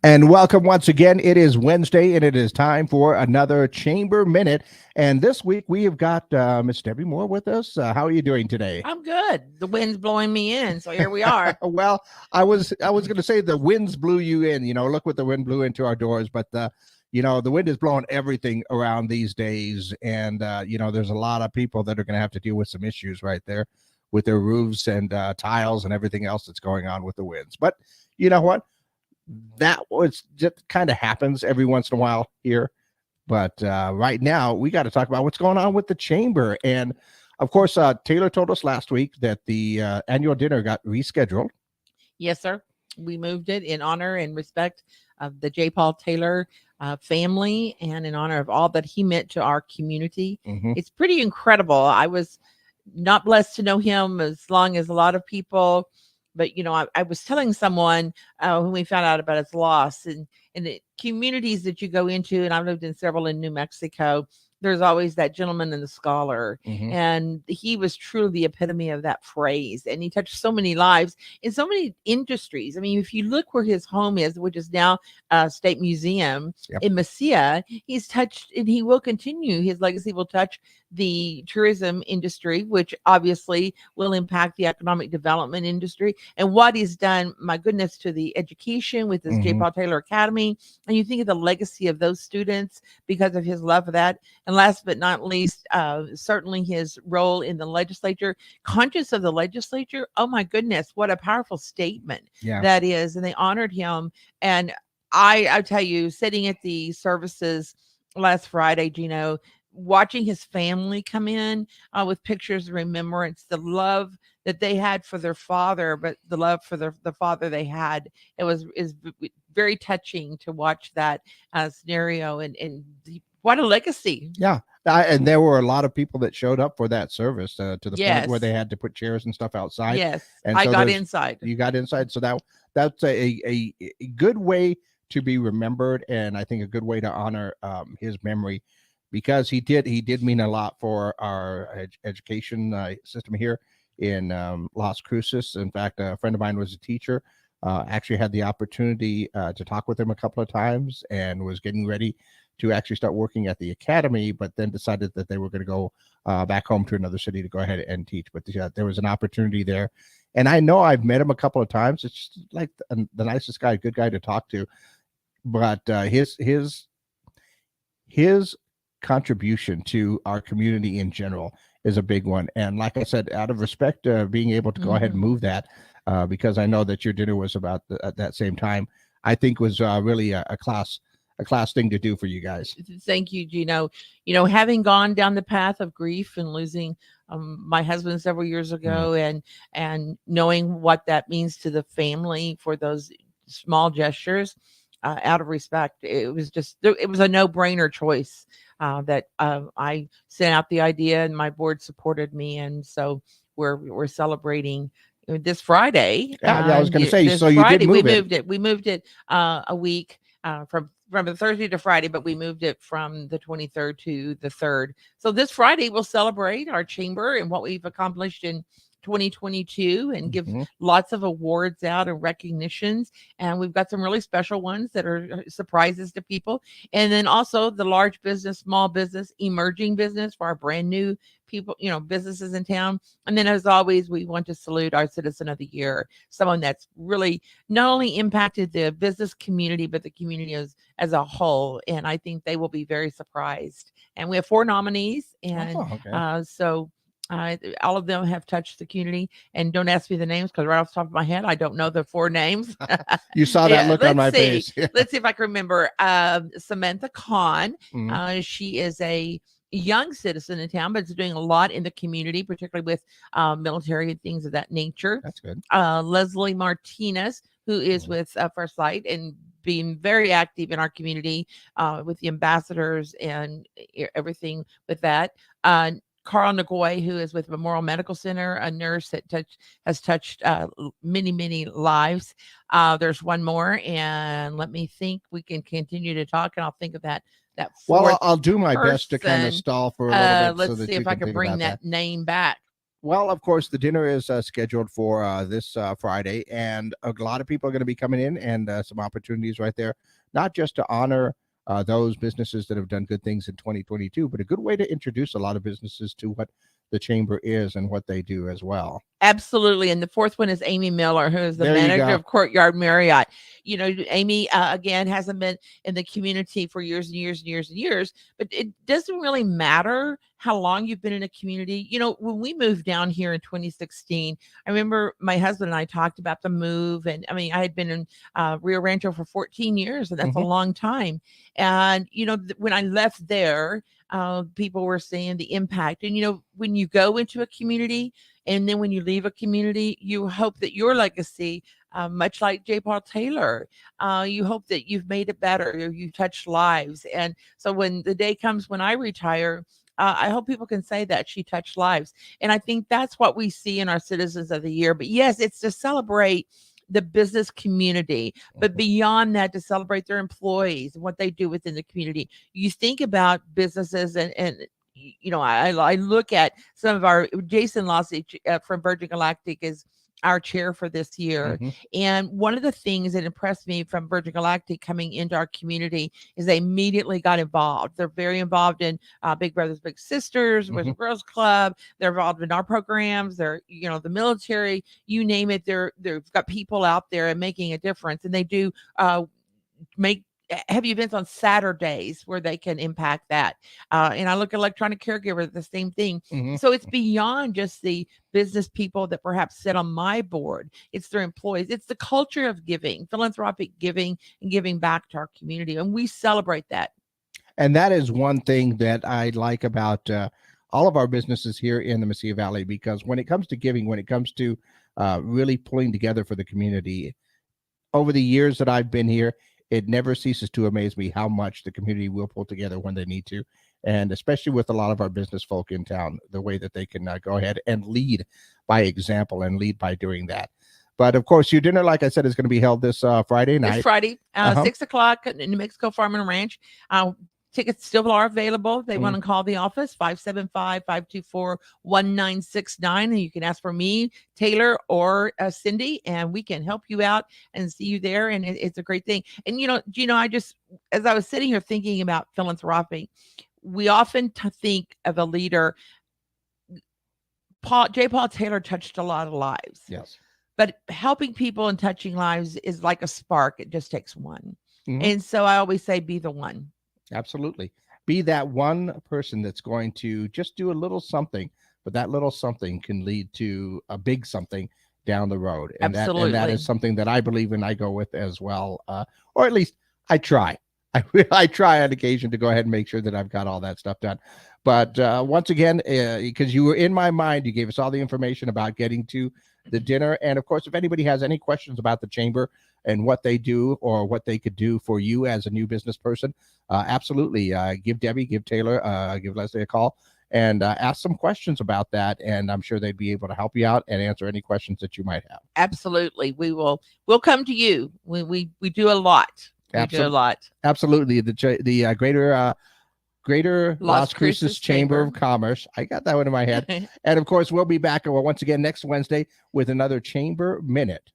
And welcome once again. It is Wednesday, and it is time for another Chamber Minute. And this week we have got Miss Debbie Moore with us. How are you doing today? I'm good. The wind's blowing me in, so here we are. Well, I was going to say the winds blew you in. Look what the wind blew into our doors. But the wind is blowing everything around these days, and there's a lot of people that are going to have to deal with some issues right there with their roofs and tiles and everything else that's going on with the winds. But you know what? That was just kind of happens every once in a while here. But right now, we got to talk about what's going on with the chamber. And of course, Taylor told us last week that the annual dinner got rescheduled. Yes, sir. We moved it in honor and respect of the J. Paul Taylor family and in honor of all that he meant to our community. Mhm. It's pretty incredible. I was not blessed to know him as long as a lot of people. But I was telling someone when we found out about his loss, and in the communities that you go into, and I've lived in several in New Mexico, there's always that gentleman and the scholar, Mhm. and he was truly the epitome of that phrase. And he touched so many lives in so many industries. I mean, if you look where his home is, which is now State Museum Yep. in Mesilla, he's touched, and he will continue. His legacy will touch the tourism industry, which obviously will impact the economic development industry. And what he's done, my goodness, to the education with this J. Mhm. Paul Taylor Academy. And you think of the legacy of those students because of his love of that. And last but not least, certainly his role in the legislature, conscious of the legislature. Oh my goodness, what a powerful statement Yeah. that is. And they honored him. And I tell you, sitting at the services last Friday, Gino, watching his family come in with pictures of remembrance, the love that they had for their father, but the love for the father they had, is very touching to watch that scenario, and what a legacy. Yeah. And there were a lot of people that showed up for that service to the point where Yes, they had to put chairs and stuff outside. yes, And I so got there's inside. you got inside. So that's a good way to be remembered, and I think a good way to honor his memory, because he did mean a lot for our education system here in Las Cruces. In fact, a friend of mine was a teacher. Actually had the opportunity to talk with him a couple of times, and was getting ready to actually start working at the academy, but then decided that they were going to go back home to another city to go ahead and teach. But there was an opportunity there. And I know I've met him a couple of times. It's just like the nicest guy, good guy to talk to. But his contribution to our community in general is a big one. And like I said, out of respect, being able to go ahead and move that, because I know that your dinner was about at that same time, I think was really a class thing to do for you guys. Thank you, Gino. Having gone down the path of grief and losing my husband several years ago, and knowing what that means to the family for those small gestures, out of respect, it was a no-brainer choice that I sent out the idea, and my board supported me, and so we're celebrating this Friday. Yeah, I was going to say, This so you did Friday we move it. moved it. We moved it a week from the Thursday to Friday, but we moved it from the 23rd to the 3rd. So this Friday we'll celebrate our chamber and what we've accomplished in 2022, and give Mhm. lots of awards out and recognitions. And we've got some really special ones that are surprises to people. And then also the large business, small business, emerging business for our brand new people, businesses in town. And then, as always, we want to salute our citizen of the year, someone that's really not only impacted the business community, but the community as a whole. And I think they will be very surprised. And we have 4 nominees. And Oh, okay. so all of them have touched the community. And don't ask me the names, because right off the top of my head, I don't know the 4 names. You saw that look on my face. Let's see if I can remember. Samantha Kahn. Mhm. She is a young citizen in town, but is doing a lot in the community, particularly with military and things of that nature. That's good. Leslie Martinez, who is Mhm. with First Light and being very active in our community with the ambassadors and everything with that. Carl Nagoy, who is with Memorial Medical Center, a nurse that has touched many, many lives. There's one more, and let me think. We can continue to talk, and I'll think of that Well, fourth I'll do my best to kind of person. stall for a little bit so Let's that see you if I can can think bring about that. that name back. Well, of course, the dinner is scheduled for this Friday, and a lot of people are going to be coming in, and some opportunities right there, not just to honor those businesses that have done good things in 2022, but a good way to introduce a lot of businesses to what the chamber is and what they do as well. Absolutely. And the fourth one is Amy Miller, who is the There you manager go. of Courtyard Marriott. You know, Amy, again, hasn't been in the community for years and years and years and years, but it doesn't really matter how long you've been in a community. You know, when we moved down here in 2016, I remember my husband and I talked about the move. And I mean, I had been in Rio Rancho for 14 years, and that's a Mhm. long time. And, you know, when I left there, people were saying the impact. And, you know, when you go into a community, and then when you leave a community, you hope that your legacy, much like J. Paul Taylor, you hope that you've made it better, or you touched lives. And so when the day comes when I retire, I hope people can say that she touched lives. And I think that's what we see in our Citizens of the Year. But yes, it's to celebrate the business community, but Mhm. beyond that, to celebrate their employees and what they do within the community. You think about businesses, and you know, I look at some of our Jason Lossy from Virgin Galactic is our chair for this year. Mhm. And one of the things that impressed me from Virgin Galactic coming into our community is they immediately got involved. They're very involved in Big Brothers Big Sisters, Boys Mhm. and Girls Club. They're involved in our programs. They're, you know, the military, you name it. They've got people out there and making a difference. And they do make heavy events on Saturdays where they can impact that. And I look at electronic caregiver, the same thing. Mhm. So it's beyond just the business people that perhaps sit on my board. It's their employees. It's the culture of giving, philanthropic giving, and giving back to our community. And we celebrate that. And that is one thing that I like about all of our businesses here in the Mesilla Valley, because when it comes to giving, when it comes to really pulling together for the community, over the years that I've been here, it never ceases to amaze me how much the community will pull together when they need to. And especially with a lot of our business folk in town, the way that they can go ahead and lead by example and lead by doing that. But of course, your dinner, like I said, is going to be held this Friday This night. Friday, Uh-huh. 6 o'clock in New Mexico Farm and Ranch. Tickets still are available. They want to call the office 575-524-1969. And you can ask for me, Taylor, or Cindy, and we can help you out and see you there. And it's a great thing. And, you know, Gino, as I was sitting here thinking about philanthropy, we often think of a leader. J. Paul Taylor touched a lot of lives. Yes. But helping people and touching lives is like a spark. It just takes one. Mhm. And so I always say, be the one. Absolutely. Be that one person that's going to just do a little something, but that little something can lead to a big something down the road. And that Absolutely. is something that I believe in, I go with as well. Or at least I try. I try on occasion to go ahead and make sure that I've got all that stuff done. But once again, because you were in my mind, you gave us all the information about getting to the dinner. And of course, if anybody has any questions about the chamber and what they do or what they could do for you as a new business person, absolutely give Debbie, give Taylor, give Leslie a call and ask some questions about that. And I'm sure they'd be able to help you out and answer any questions that you might have. Absolutely. We'll come to you. We do a lot. We do a lot. Absolutely. The Greater Las Cruces Chamber of Commerce. I got that one in my head. And of course, we'll be back once again next Wednesday with another Chamber Minute.